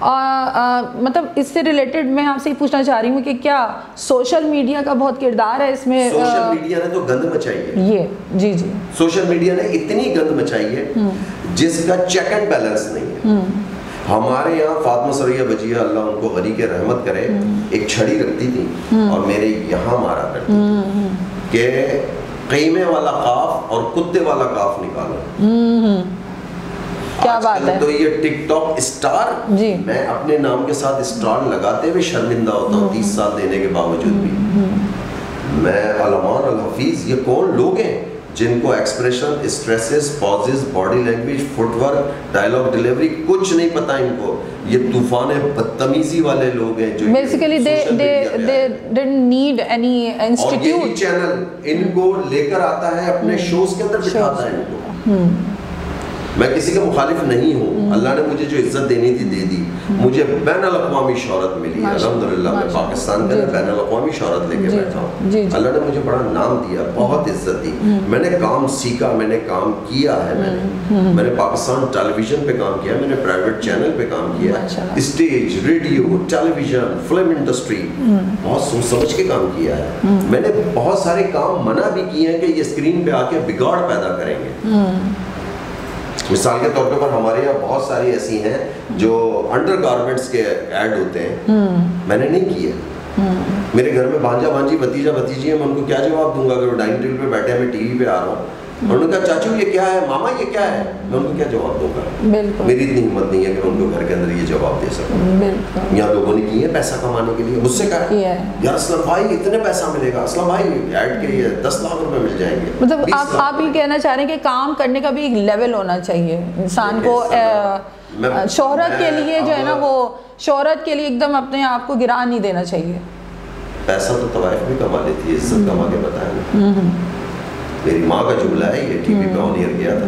مطلب اس سے ریلیٹڈ میں آپ سے پوچھنا چاہ رہی ہوں کہ کیا سوشل میڈیا کا بہت کردار ہے اس میں؟ سوشل میڈیا نے تو گند مچائی ہے یہ، جی جی، سوشل میڈیا نے اتنی گند مچائی ہے جس کا چیک اینڈ بیلنس نہیں ہے. ہمارے یہاں فاطمہ سریا بجیہ اللہ ان کو غنی کے رحمت کرے ایک چھڑی رکھتی تھی اور میرے یہاں مارا کرتی تھی کہ قیمے والا قاف اور کتے والا قاف نکالو. کیا بات ہے. تو یہ ٹک ٹاک اسٹار، میں اپنے نام کے ساتھ اسٹار لگاتے ہوئے شرمندہ ہوتا ہوں 30 سال دینے کے باوجود بھی. میں علمان الحفیظ، یہ کون لوگ ہیں جن کو expression, stresses, pauses, body language, footwork, dialogue delivery کچھ نہیں پتا ان کو. یہ طوفان بدتمیزی والے لوگ ہیں جو basically they didn't need any institute. اور یہی چینل ان کو لے کر آتا ہے اپنے شوز کے اندر بٹھاتا ہے ان کو. میں کسی کا مخالف نہیں ہوں، اللہ نے مجھے جو عزت دینی تھی دے دی. مجھے بین الاقوامی شہرت ملی ہے الحمدللہ. میں پاکستان کے بین الاقوامی شہرت لے کے بیٹھا ہوں. اللہ نے مجھے بڑا نام دیا، بہت عزت دی. میں نے کام سیکھا، میں نے کام کیا ہے. میں نے پاکستان ٹیلی ویژن پہ کام کیا، میں نے پرائیویٹ چینل پہ کام کیا، اسٹیج، ریڈیو، ٹیلی ویژن، فلم انڈسٹری، بہت سوچ سمجھ کے کام کیا ہے. میں نے بہت سارے کام منع بھی کیے ہیں کہ یہ اسکرین پہ آ کے بگاڑ پیدا کریں گے. مثال کے طور پر ہمارے یہاں بہت ساری ایسی ہیں جو انڈر گارمنٹس کے ایڈ ہوتے ہیں، میں نے نہیں کیے. میرے گھر میں بھانجا بھانجی بھتیجا بھتیجی ہیں، میں ان کو کیا جواب دوں گا اگر وہ ڈائننگ ٹیبل پہ بیٹھے ہیں، میں ٹی وی پہ آ رہا ہوں، انہوں نے کہا چاچو یہ کیا ہے، ماما یہ کیا ہے، میں ان کو کیا جواب دوں گا؟ میری اتنی ہمت نہیں ہے کہ میں ان کو گھر کے اندر یہ جواب دے سکوں. یہاں لوگوں نے کی ہے پیسہ کمانے کے لیے، مجھ سے کہا یار اسلم بھائی اتنے پیسہ ملے گا، اسلم بھائی ایڈ کے یہ 10 لاکھ روپے مل جائیں گے. مطلب آپ یہ کہنا چاہ رہے ہیں کہ کام کرنے کا بھی ایک لیول ہونا چاہیے انسان کو. شہرت کے لیے جو ہے نا، وہ شہرت کے لیے ایک دم اپنے آپ کو گرا نہیں دینا چاہیے. پیسہ تو طوائف بھی کما لیتی ہے، عزت کما کے بتائیں. میری ماں کا جملہ ہے، یہ ٹی وی پہ آن ایئر کیا تھا،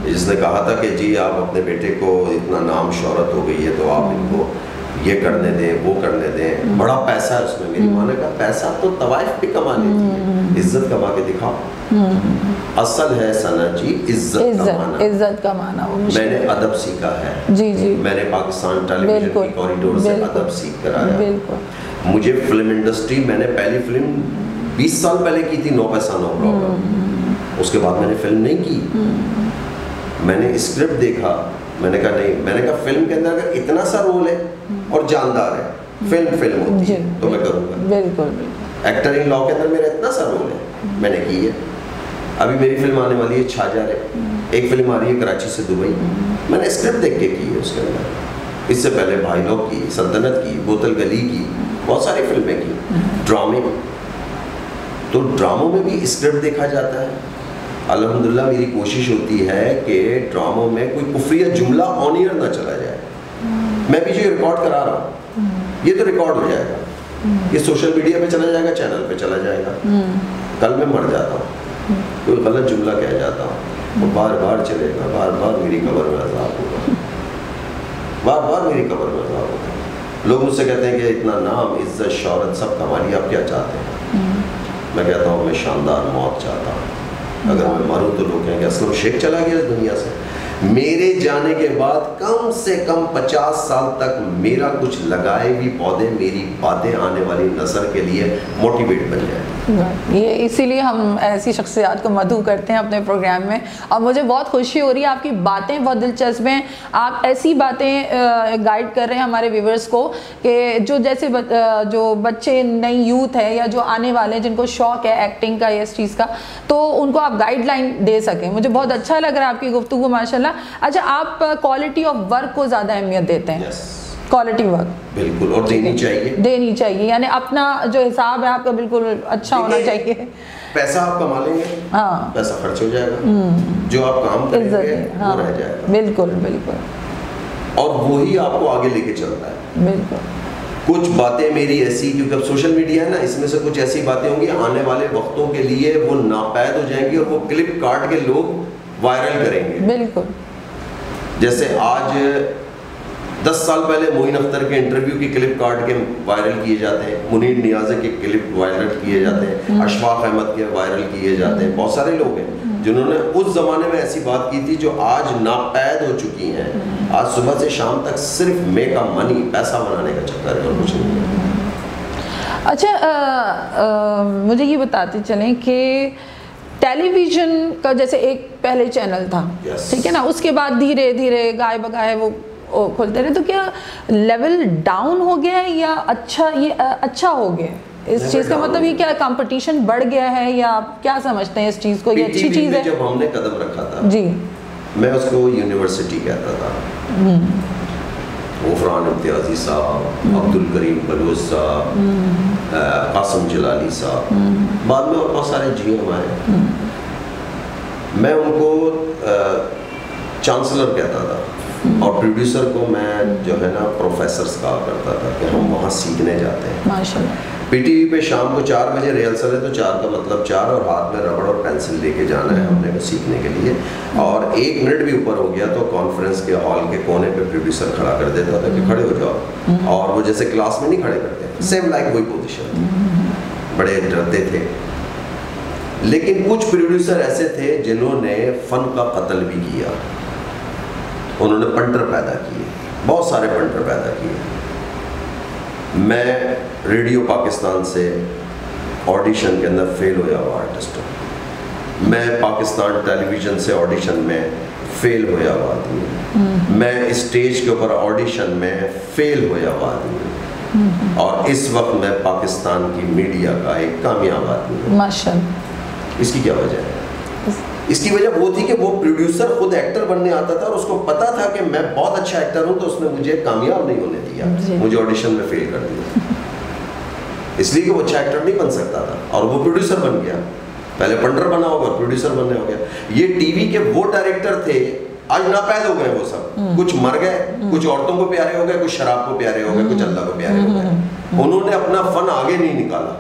جس نے کہا تھا کہ جی آپ اپنے بیٹے کو اتنا نام شہرت ہو گئی ہے تو آپ ان کو یہ کرنے دیں وہ کرنے دیں، بڑا پیسہ ہے اس میں. میری ماں نے کہا پیسہ تو طوائف بھی کما لیتی ہے، عزت کما کے دکھاؤ. اصل ہے ثنا جی عزت کمانا. میں نے ادب سیکھا ہے، میں نے پاکستان ٹیلی ویژن کی کوریڈور سے ادب سیکھ کر آیا. مجھے فلم انڈسٹری، میں نے پہلی فلم 20 سال پہلے کی تھی، 9 پیسہ 9 پرابلم. اس کے بعد میں نے فلم نہیں کی. میں نے اسکرپٹ دیکھا، میں نے کہا نہیں، میں نے کہا فلم کے اندر اگر اتنا سا رول ہے اور جاندار ہے، فلم ہوتی ہے تو میں کروں گا. بالکل ایکٹر ان لا کے اندر میرا اتنا سا رول ہے، میں نے کی ہے. ابھی میری فلم آنے والی ہے چھاجر ہے، ایک فلم آ رہی ہے کراچی سے دبئی، میں نے اسکرپٹ دیکھ کے کی ہے اس کے اندر. اس سے پہلے بھائی لوگ کی، سلطنت کی، بوتل گلی کی، بہت ساری فلمیں کی. ڈرامے، تو ڈراموں میں بھی اسکرپٹ دیکھا جاتا ہے. الحمدللہ میری کوشش ہوتی ہے کہ ڈراموں میں کوئی کفریہ جملہ آن ایئر نہ چلا جائے. میں بھی جو ریکارڈ کرا رہا ہوں یہ تو ریکارڈ ہو جائے گا، یہ سوشل میڈیا پہ چلا جائے گا، چینل پہ چلا جائے گا. کل میں مر جاتا ہوں، کوئی غلط جملہ کہہ جاتا ہوں، وہ بار بار چلے گا، بار بار میری قبر میں عذاب ہوگا، بار بار میری قبر میں عذاب ہوگا. لوگ مجھ سے کہتے ہیں کہ اتنا نام، عزت، شہرت سب کمالی، آپ کیا چاہتے ہیں؟ میں کہتا ہوں میں شاندار موت چاہتا ہوں. اگر میں مروں تو لوگ کہیں گے اسلم شیخ چلا گیا اس دنیا سے. میرے جانے کے بعد کم سے کم 50 سال تک میرا کچھ لگائے بھی پودے میری باتیں آنے والی نسل کے لیے موٹیویٹ بن جائیں. یہ اسی لیے ہم ایسی شخصیات کو مدعو کرتے ہیں اپنے پروگرام میں، اور مجھے بہت خوشی ہو رہی ہے. آپ کی باتیں بہت دلچسپ ہیں، آپ ایسی باتیں گائیڈ کر رہے ہیں ہمارے ویورز کو کہ جو جیسے جو بچے نئی یوتھ ہے یا جو آنے والے ہیں جن کو شوق ہے ایکٹنگ کا یا اس چیز کا، تو ان کو آپ گائیڈ لائن دے سکیں. مجھے بہت اچھا لگ رہا ہے آپ کی گفتگو ماشاءاللہ. اچھا، آپ کوالٹی آف ورک کو زیادہ اہمیت دیتے ہیں؟ کوالٹی ورک بالکل، اور دینی چاہیے، یعنی اپنا جو حساب ہے آپ کا بالکل اچھا ہونا چاہیے. پیسہ آپ کما لیں گے، پیسہ خرچ ہو جائے گا، جو آپ کام کریں گے وہ رہ جائے گا. بالکل، اور وہی آپ کو آگے لے کے چلتا ہے. بالکل. کچھ باتیں میری ایسی، کیونکہ اب سوشل میڈیا ہے نا، اس میں سے کچھ ایسی باتیں ہوں گی آنے والے وقتوں کے لیے وہ ناپید ہو جائیں گی اور وہ کلپ کاٹ کے لوگ وائرل کریں گے. بالکل. جیسے آج 10 سال پہلے معین اختر کے انٹرویو کی کلپ کاٹ کے وائرل کیے جاتے ہیں, منیر نیازی کے کلپ وائرل کیے جاتے ہیں, اشفاق احمد کے وائرل کیے جاتے ہیں. بہت سارے لوگ ہیں جنہوں نے اس زمانے میں ایسی بات کی تھی جو آج ناپید ہو چکی ہیں. آج صبح سے شام تک صرف میک اپ منی, پیسہ بنانے کا چکر ہے اور کچھ نہیں ہے. اچھا مجھے یہ بتاتے چلیں کہ ٹیلی ویژن کا جیسے ایک پہلے چینل تھا, ٹھیک ہے نا, اس کے بعد دھیرے دھیرے گائے بگائے وہ کھولتے رہے, تو کیا لیول ڈاؤن ہو گیا ہے یا اچھا ہو گیا ہے اس چیز کا؟ مطلب یہ کیا کمپٹیشن بڑھ گیا ہے یا آپ کیا سمجھتے ہیں اس چیز کو, یہ اچھی چیز ہے؟ جب ہم نے قدم رکھا تھا جی, میں اس کو یونیورسٹی کہتا تھا. غفران امتیازی صاحب, عبد الکریم بلوچ صاحب, قاسم جلالی صاحب, بعد میں اور بہت سارے جی ایم آئے. میں ان کو چانسلر کہتا تھا اور پروڈیوسر کو میں جو ہے نا پروفیسرز کہا کرتا تھا کہ ہم وہاں سیکھنے جاتے ہیں. ماشاءاللہ. پی ٹی وی پہ شام کو 4 بجے ریہرسل ہے تو 4 کا مطلب 4 اور ہاتھ میں ربڑ اور پینسل لے کے جانا ہے ہم نے سیکھنے کے لیے. اور 1 منٹ بھی اوپر ہو گیا تو کانفرنس کے ہال کے کونے پہ پروڈیوسر کھڑا کر دیتا تھا کہ کھڑے ہو جاؤ, اور وہ جیسے کلاس میں نہیں کھڑے کرتے, سیم لائک وہی پوزیشن. بڑے ڈرتے تھے. لیکن کچھ پروڈیوسر ایسے تھے جنہوں نے فن کا قتل بھی کیا. انہوں نے پنٹر پیدا کیے, بہت سارے پنٹر پیدا کیے. میں ریڈیو پاکستان سے آڈیشن کے اندر فیل ہویا ہوا آرٹسٹ ہوں. میں پاکستان ٹیلی ویژن سے آڈیشن میں فیل ہویا ہوا آدمی ہوں. میں اسٹیج کے اوپر آڈیشن میں فیل ہویا ہوا آدمی ہوں. اور اس وقت میں پاکستان کی میڈیا کا ایک کامیاب آدمی ہوں. ماشاءاللہ. اس کی کیا وجہ ہے؟ اس کی وجہ وہ تھی کہ وہ پروڈیوسر خود ایکٹر بننے آتا تھا اور اس کو پتا تھا کہ میں بہت اچھا ایکٹر ہوں, تو اس نے مجھے کامیاب نہیں ہونے دیا, مجھے آڈیشن میں فیل کر دیا. اس لیے کہ وہ اچھا ایکٹر نہیں بن سکتا تھا اور وہ پروڈیوسر بن گیا. پہلے پنڈر بنا ہوگا, پروڈیوسر بننے ہو گیا. یہ ٹی وی کے وہ ڈائریکٹر تھے, آج ناپید ہو گئے وہ سب. کچھ مر گئے, کچھ عورتوں کو پیارے ہو گئے, کچھ شراب کو پیارے ہو گئے, کچھ اللہ کو پیارے ہو گئے. انہوں نے اپنا فن آگے نہیں نکالا.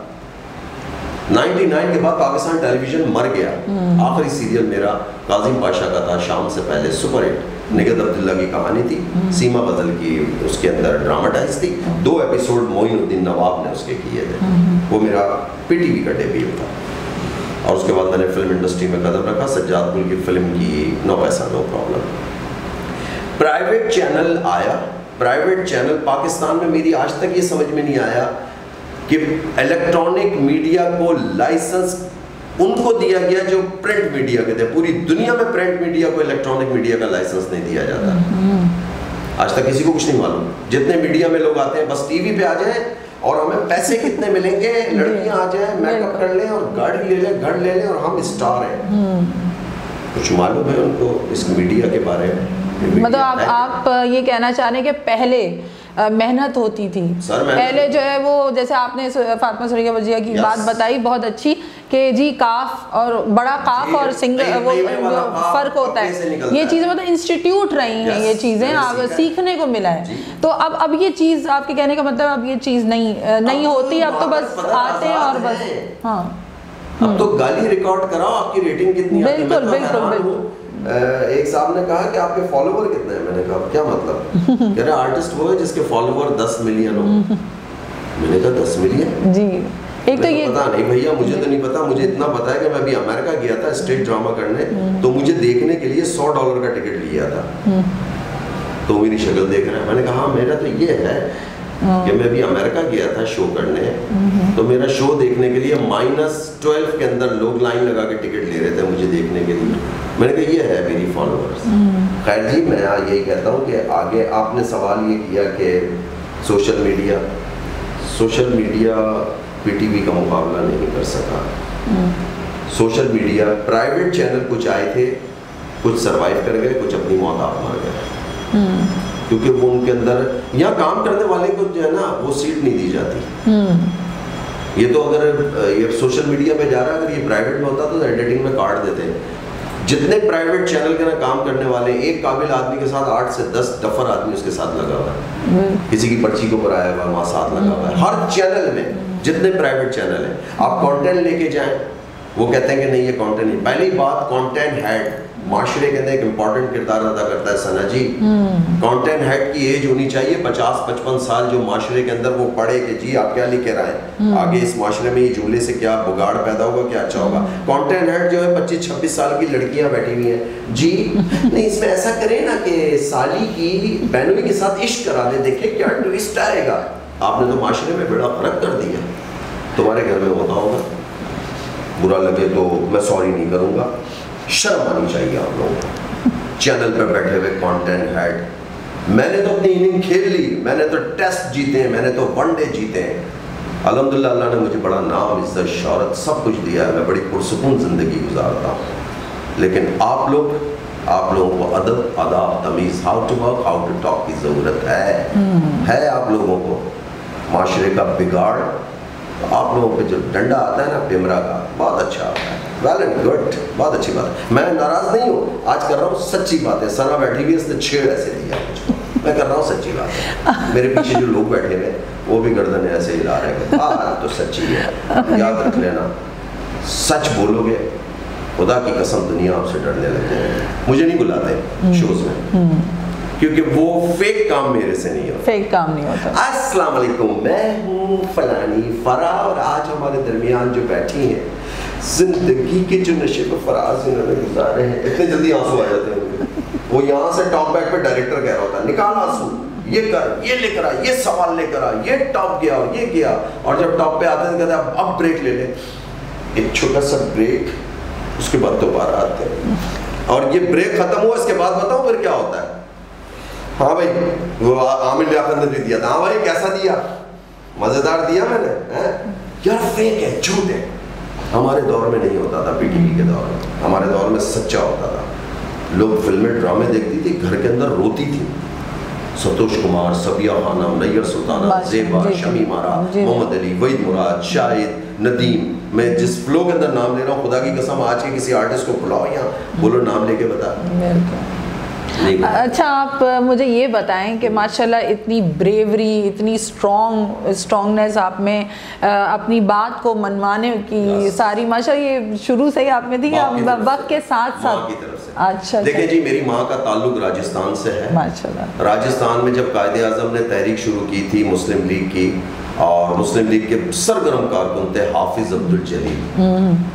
99 کے بعد پاکستان ٹیلی ویژن مر گیا. آخری سیریل میرا کاظم پاشا کا تھا, شام سے پہلے سپر ہٹ. نگہت عبداللہ کی کہانی تھی, سیما بدل کی اس کے اندر ڈراماٹائز تھی. 2 ایپیسوڈ معین الدین نواب نے اس کے کیے تھے. وہ میرا پی ٹی وی کا ڈیبیو تھا. اور اس کے بعد میں نے فلم انڈسٹری میں قدم رکھا. سجاد گل کی فلم کی, نو پیسہ نو پرابلم. پرائیویٹ چینل آیا. پرائیویٹ چینل پاکستان میں میری آج تک یہ سمجھ میں نہیں آیا کہ الیکٹرانک میڈیا کو لائسنس ان کو دیا گیا جو پرنٹ میڈیا کے تھے. پوری دنیا میں پرنٹ میڈیا کو الیکٹرانک میڈیا کا لائسنس نہیں دیا جاتا. آج تک کسی کو کچھ نہیں معلوم. جتنے میڈیا میں لوگ آتے ہیں بس ٹی وی پہ آ جائیں اور ہمیں پیسے کتنے ملیں گے, لڑکیاں آ جائیں, میک اپ کر لیں اور گاڑی لے لیں, گھر لے لیں اور ہم اسٹار ہیں. کچھ معلوم ہے ان کو اس میڈیا کے بارے میں؟ مطلب آپ یہ کہنا چاہ رہے ہیں کہ پہلے محنت ہوتی تھی, پہلے جو ہے وہ جیسے آپ نے فاطمہ سریہ وجیہ کی بات بتائی بہت اچھی کہ جی کاف اور بڑا کاف اور سنگل وہ فرق ہوتا ہے. یہ چیزیں مطلب انسٹیٹیوٹ رہی ہیں, یہ چیزیں آپ سیکھنے کو ملا ہے. تو اب یہ چیز آپ کے کہنے کا مطلب اب یہ چیز نہیں ہوتی, اب تو بس آتے ہیں اور بس. ہاں اب تو گالی ریکارڈ کراؤ, آپ کی ریٹنگ کتنی آتی ہے. بالکل بالکل بالکل. ایک صاحب نے کہا کہ آپ کے فالوور کتنے ہیں. میں نے کہا کیا مطلب؟ کہہ رہے آرٹسٹ وہ ہے جس کے فالوور 10 ملین ہو. میں نے کہا 10 ملین جی. ایک تو یہ پتا نہیں بھیا, مجھے تو نہیں پتا. مجھے اتنا پتا ہے کہ میں ابھی امریکہ گیا تھا اسٹیج ڈرامہ کرنے, تو مجھے دیکھنے کے لیے $100 کا ٹکٹ لیا تھا. تو میری شکل دیکھ رہا ہے. میں نے کہا ہاں میرا تو یہ ہے کہ میں ابھی امریکہ گیا تھا شو کرنے, تو میرا شو دیکھنے کے لیے -12 کے اندر لوگ لائن لگا کے ٹکٹ لے رہے تھے مجھے دیکھنے کے لیے. میں نے کہا یہ ہے میری فالوورز. خیر جی, میں یہی کہتا ہوں کہ آگے آپ نے سوال یہ کیا کہ social media P T V کا مقابلہ نہیں کر سکا. سوشل میڈیا پرائیویٹ چینل کچھ آئے تھے, کچھ سروائیو کر گئے, کچھ اپنی موت آپ مر گئے. کیونکہ وہ ان کے اندر یہاں کام کرنے والے کو جو ہے نا وہ سیٹ نہیں دی جاتی. یہ تو اگر یہ سوشل میڈیا پہ جا رہا ہے, اگر یہ پرائیویٹ میں ہوتا تو ایڈیٹنگ میں کاٹ دیتے. جتنے پرائیویٹ چینل کے نا کام کرنے والے, ایک قابل آدمی کے ساتھ 8 سے 10 ڈفر آدمی اس کے ساتھ لگا ہوا ہے. کسی کی پرچی کے اوپر آیا ہوا وہاں ساتھ لگا ہوا ہے. ہر چینل میں جتنے پرائیویٹ چینل ہیں, آپ کانٹینٹ لے کے جائیں, وہ کہتے ہیں کہ نہیں یہ کانٹینٹ نہیں. پہلی بات کانٹینٹ ہیڈ معاشرے کے اندر ایک امپورٹنٹ کردار ادا کرتا ہے سنا جی. کانٹینٹ ہیڈ کی ایج ہونی چاہیے 50-55 سال, جو معاشرے کے اندر وہ پڑھے کہ جی آپ کیا لکھ کے رہے ہیں, آگے اس معاشرے میں یہ جملے سے کیا بگاڑ پیدا ہوگا, کیا اچھا ہوگا. کانٹینٹ ہیڈ جو ہے 25-26 سال کی لڑکیاں بیٹھی ہوئی ہیں جی, نہیں اس میں ایسا کریں نا کہ سالی کی بہنوئی کے ساتھ عشق کرا دے, دیکھیں کیا ٹویسٹ آئے گا. آپ نے تو معاشرے میں بڑا فرق کر دیا. تمہارے گھر میں ہوتا ہوگا, برا لگے تو میں سوری نہیں کروں گا, شرم آنی چاہیے آپ لوگوں کو. چینل پہ بیٹھے ہوئے کانٹینٹ ہیڈ, میں نے تو اپنی اننگ کھیل لی, میں نے تو ٹیسٹ جیتے ہیں, میں نے تو ون ڈے جیتے ہیں. الحمدللہ اللہ نے مجھے بڑا نام, عزت, شہرت سب کچھ دیا ہے, میں بڑی پرسکون زندگی گزارتا ہوں. لیکن آپ لوگوں کو ادب, آداب, تمیز, how to work, how to talk کی ضرورت ہے. آپ لوگوں کو معاشرے کا بگاڑ, آپ لوگوں پہ جو ڈنڈا آتا ہے نا پیمرا کا, بہت اچھا آتا ہے. ویل اینڈ گڈ, بہت اچھی بات ہے. میں ناراض نہیں ہوں, آج کر رہا ہوں سچی بات ہے. سنا بیٹھی ہوئی, اس نے چھیڑ ایسے دیا مجھ کو, میں کر رہا ہوں سچی بات ہے. میرے پیچھے جو لوگ بیٹھے ہوئے وہ بھی گردن ایسے ہلا رہے ہیں کہ بات تو سچی ہے. یاد رکھ لینا, سچ بولو گے خدا کی قسم دنیا آپ سے ڈرنے لگ جائے. مجھے نہیں بلاتے شوز میں کیونکہ وہ فیک کام میرے سے نہیں ہوتا. فیک کام نہیں ہوتا. السلام علیکم, میں ہوں فلانی فرا, اور آج ہمارے درمیان جو بیٹھی ہیں زندگی کے جو نشے و فراز انہوں نے گزارے ہیں. اتنے جلدی آنسو آ جاتے ہیں. وہ یہاں سے ٹاپ بیک پہ ڈائریکٹر کہہ رہا ہوتا ہے نکال آنسو, یہ کر, یہ لے کر آ, یہ سوال لے کر آ, یہ ٹاپ گیا اور یہ گیا. اور جب ٹاپ پہ آتے ہیں کہتے ہیں اب بریک لے لیں. ایک چھوٹا سا بریک, اس کے بعد دوبارہ آتے ہیں. اور یہ بریک ختم ہوا, اس کے بعد بتاؤں پھر کیا ہوتا ہے. ہاں بھائی وہ عامر لیاقت نے بھی دیا تھا, ہاں بھائی کیسا دیا, مزیدار دیا میں نے. یار فیک ہے, جھوٹ ہے. ہمارے دور میں نہیں ہوتا تھا, پی ٹی وی کے دور میں, ہمارے دور میں سچا ہوتا تھا. لوگ فلمیں ڈرامے دیکھتی تھی, گھر کے اندر روتی تھی. ستوش کمار, صبیہ خانم, نیر سلطانہ, زیبا, شمی مارا, محمد علی, وحید مراد, شاہد, ندیم. میں جس فلو کے اندر نام لے رہا ہوں, خدا کی قسم آج کے کسی آرٹسٹ کو بلاؤ یہاں, بولو نام لے کے بتا. اچھا آپ مجھے یہ بتائیں کہ ماشاءاللہ اتنی بریوری, اتنی اسٹرانگنیس آپ میں, اپنی بات کو منوانے کی ساری ماشاءاللہ یہ شروع سے ہی آپ میں تھی وقت کے ساتھ ساتھ. اچھا دیکھیں جی, میری ماں کا تعلق راجستھان سے ہے. ماشاءاللہ. راجستھان میں جب قائد اعظم نے تحریک شروع کی تھی مسلم لیگ کی, اور مسلم لیگ کے سرگرم کارکن تھے حافظ عبد الجلیل,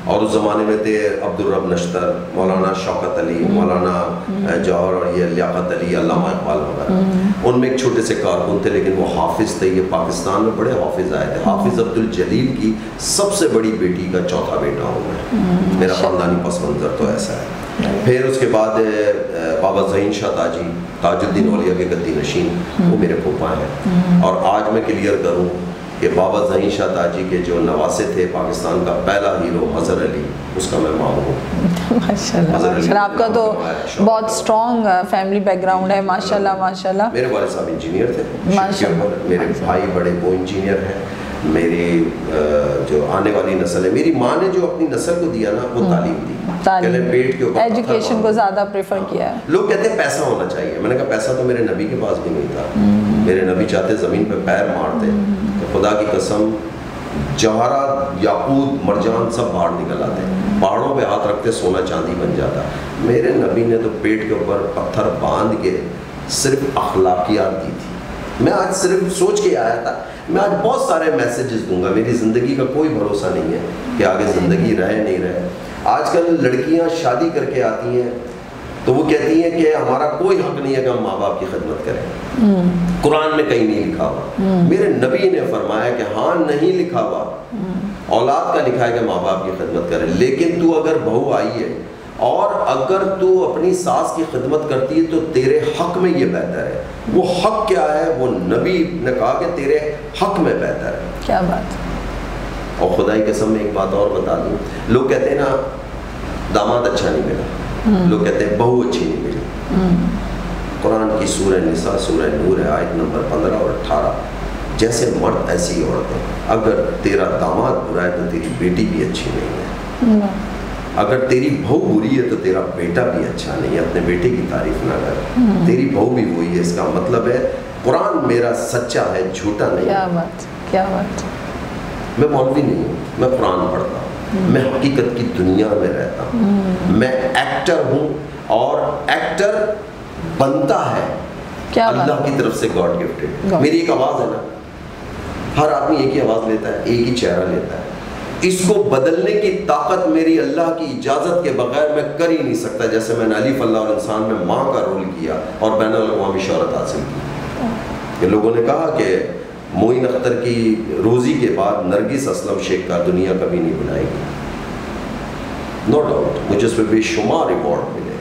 اور اس زمانے میں تھے عبدالرب نشتر, مولانا شوکت علی, مولانا جوہر, اور یہ لیاقت علی, علامہ اقبال وغیرہ. ان میں ایک چھوٹے سے کارکن تھے لیکن وہ حافظ تھے. یہ پاکستان میں بڑے حافظ آئے تھے. حافظ عبد الجلیل کی سب سے بڑی بیٹی کا چوتھا بیٹا ہوں میں. میرا خاندانی پس منظر تو ایسا ہے. پھر اس کے بعد بابا ظہین شاہ تاجی, تاج الدین اولیاء کے گدی نشین, وہ میرے پھوپھا ہیں. اور آج میں کلیئر کروں کہ بابا ظہین شاہ تاجی کے جو نواسے تھے, پاکستان کا پہلا ہیرو حضر علی, اس کا میں ماموں ہوں. ماشاءاللہ آپ کا تو بہت اسٹرانگ فیملی بیک گراؤنڈ ہے. ماشاءاللہ ماشاءاللہ. میرے والد صاحب انجینئر تھے, میرے بھائی بڑے وہ انجینئر ہیں. میری جو آنے والی نسل ہے, میری ماں نے جو اپنی نسل کو دیا نا وہ تعلیم دی, پیٹ کے اوپر ایجوکیشن کو زیادہ پریفر کیا ہے. لوگ کہتے ہیں پیسہ ہونا چاہیے, میں نے کہا پیسہ تو میرے نبی کے پاس بھی نہیں تھا. میرے نبی چاہتے زمین پہ پیر مارتے, تو خدا کی قسم جواہرات, یاقوت, مرجان سب باہر نکل آتے, پہاڑوں پہ ہاتھ رکھتے سونا چاندی بن جاتا. میرے نبی نے تو پیٹ کے اوپر پتھر باندھ کے صرف اخلاقیات دی تھی. میں آج صرف سوچ کے آیا تھا, میں آج بہت سارے میسیجز دوں گا. میری زندگی کا کوئی بھروسہ نہیں ہے کہ آگے زندگی رہے نہیں رہے. آج کل لڑکیاں شادی کر کے آتی ہیں تو وہ کہتی ہیں کہ ہمارا کوئی حق نہیں ہے کہ ہم ماں باپ کی خدمت کریں. قرآن میں کہیں نہیں لکھا ہوا. میرے نبی نے فرمایا کہ ہاں نہیں لکھا ہوا, اولاد کا لکھا ہے کہ ماں باپ کی خدمت کرے. لیکن تو اگر بہو آئی ہے اور اگر تو اپنی ساس کی خدمت کرتی ہے تو تیرے حق میں یہ بہتر ہے. وہ حق کیا ہے, وہ نبی نے کہا کہ تیرے حق میں بہتر ہے. کیا بات. اور خدا کی قسم میں ایک بات اور بتا دوں, لوگ کہتے ہیں نا داماد اچھا نہیں ملا, لوگ کہتے ہیں بہو اچھی نہیں ملی. قرآن کی سورہ نساء سورہ نور ہے آیت نمبر 15 اور 18, جیسے مرد ایسی عورتیں. اگر تیرا داماد برا ہے تو تیری بیٹی بھی اچھی نہیں ہے. اگر تیری بہو بری ہے تو تیرا بیٹا بھی اچھا نہیں ہے. اپنے بیٹے کی تعریف نہ کر, تیری بہو بھی وہی ہے. اس کا مطلب ہے قرآن میرا سچا ہے, جھوٹا نہیں. کیا بات, کیا بات. میں مولوی نہیں ہوں, میں قرآن پڑھتا ہوں, میں حقیقت کی دنیا میں رہتا ہوں, میں ایکٹر ہوں اور ایکٹر بنتا ہے اللہ کی طرف سے گاڈ گفٹڈ. میری ایک آواز ہے نا, ہر آدمی ایک ہی آواز لیتا ہے, ایک ہی چہرہ لیتا ہے, اس کو بدلنے کی طاقت میری اللہ کی اجازت کے بغیر میں کر ہی نہیں سکتا. جیسے میں نے الف اللہ اور انسان میں ماں کا رول کیا اور بین الاقوامی شہرت حاصل کی. کہ لوگوں نے کہا کہ معین اختر کی روزی کے بعد نرگس اسلم شیخ کا دنیا کبھی نہیں بنائے گی. نو ڈاؤٹ مجھے اس پہ بے شمار ایوارڈ ملے,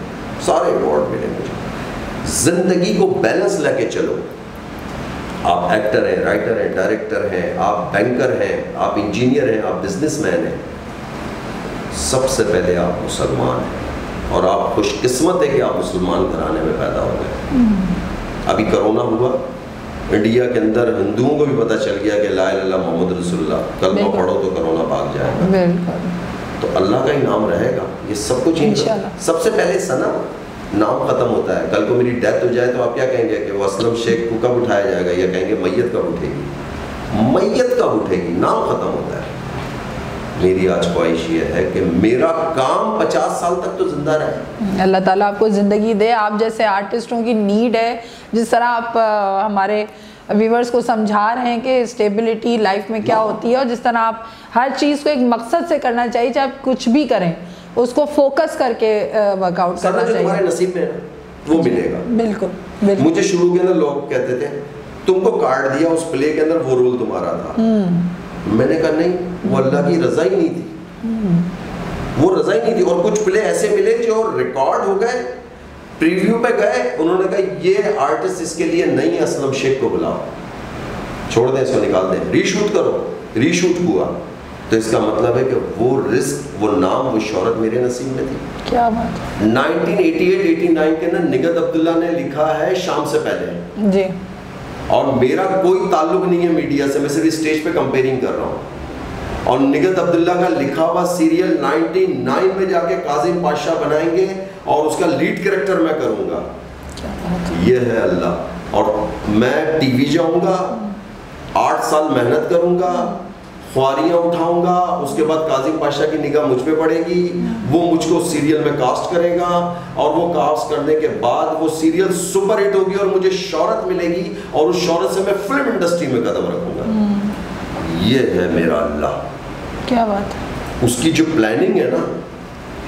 سارے ایوارڈ ملے مجھے. زندگی کو بیلنس لے کے چلو. آپ ایکٹر ہیں, رائٹر ہیں, ڈائریکٹر ہیں, آپ بینکر ہیں, آپ انجینئر ہیں, آپ بزنس مین ہیں, سب سے پہلے آپ مسلمان ہیں. اور آپ خوش قسمت ہے کہ آپ مسلمان گھرانے میں پیدا ہو گئے. ابھی کرونا ہوا, انڈیا کے اندر ہندوؤں کو بھی پتہ چل گیا کہ لا الہ الا اللہ محمد رسول اللہ, کلمہ پڑھو تو کرونا بھاگ جائے گا. تو اللہ کا انعام رہے گا. یہ سب کچھ سب سے پہلے سنا نام ختم ہوتا ہے. کل کو میری ڈیتھ ہو جائے تو آپ کیا کہیں گے کہ وہ اسلم شیخ کو کب اٹھایا جائے گا, یا کہیں گے میت کب اٹھے گی؟ میت کب اٹھے گی, نام ختم ہوتا ہے. میری آج خواہش یہ ہے کہ میرا کام 50 سال تک تو زندہ رہے. اللہ تعالیٰ آپ کو زندگی دے. آپ جیسے آرٹسٹوں کی نیڈ ہے, جس طرح آپ ہمارے ویورز کو سمجھا رہے ہیں کہ اسٹیبلٹی لائف میں کیا ہوتی ہے, اور جس طرح آپ ہر چیز کو ایک مقصد سے کرنا چاہیے, چاہے آپ کچھ بھی کریں اس کو فوکس کر کے ورک آؤٹ کرنا چاہیے. تمہارے نصیب میں وہ ملے گا. بالکل. مجھے شروع کے اندر لوگ کہتے تھے تم کو کارڈ دیا, اس پلے کے اندر وہ رول تمہارا تھا. میں نے کہا نہیں, وہ اللہ کی رضا ہی نہیں تھی, وہ رضا ہی نہیں تھی. اور کچھ پلے ایسے ملے جو ریکارڈ ہو گئے, پریویو پہ گئے, انہوں نے کہا یہ آرٹسٹ اس کے لیے نہیں ہے, اسلم شیخ کو بلاؤ, چھوڑ دیں اس کو, نکال دیں, ری شوٹ کرو. ری شوٹ ہوا تو اس کا مطلب ہے کہ وہ رزق, وہ نام, وہ شہرت میرے نصیب میں تھی. کیا بات. 1988-89 کے نا نگہت عبداللہ نے لکھا ہے شام سے پہلے جی, اور میرا کوئی تعلق نہیں ہے میڈیا سے, میں صرف اسٹیج پہ کمپیئرنگ کر رہا ہوں. اور نگہت عبداللہ کا لکھا ہوا سیریل 99 میں جا کے کاظم پاشا بنائیں گے اور اس کا لیڈ کریکٹر میں کروں گا. یہ ہے اللہ. اور میں ٹی وی جاؤں گا, 8 سال محنت کروں گا, خواریاں اٹھاؤں گا, اس کے بعد کاظم پاشا کی نگاہ مجھ پہ پڑے گی, وہ مجھ کو سیریل میں کاسٹ کرے گا, اور وہ کاسٹ کرنے کے بعد وہ سیریل سپر ہٹ ہوگی اور مجھے شہرت ملے گی, اور اس شہرت سے میں فلم انڈسٹری میں قدم رکھوں گا. یہ ہے میرا اللہ. کیا بات ہے. اس کی جو پلاننگ ہے نا,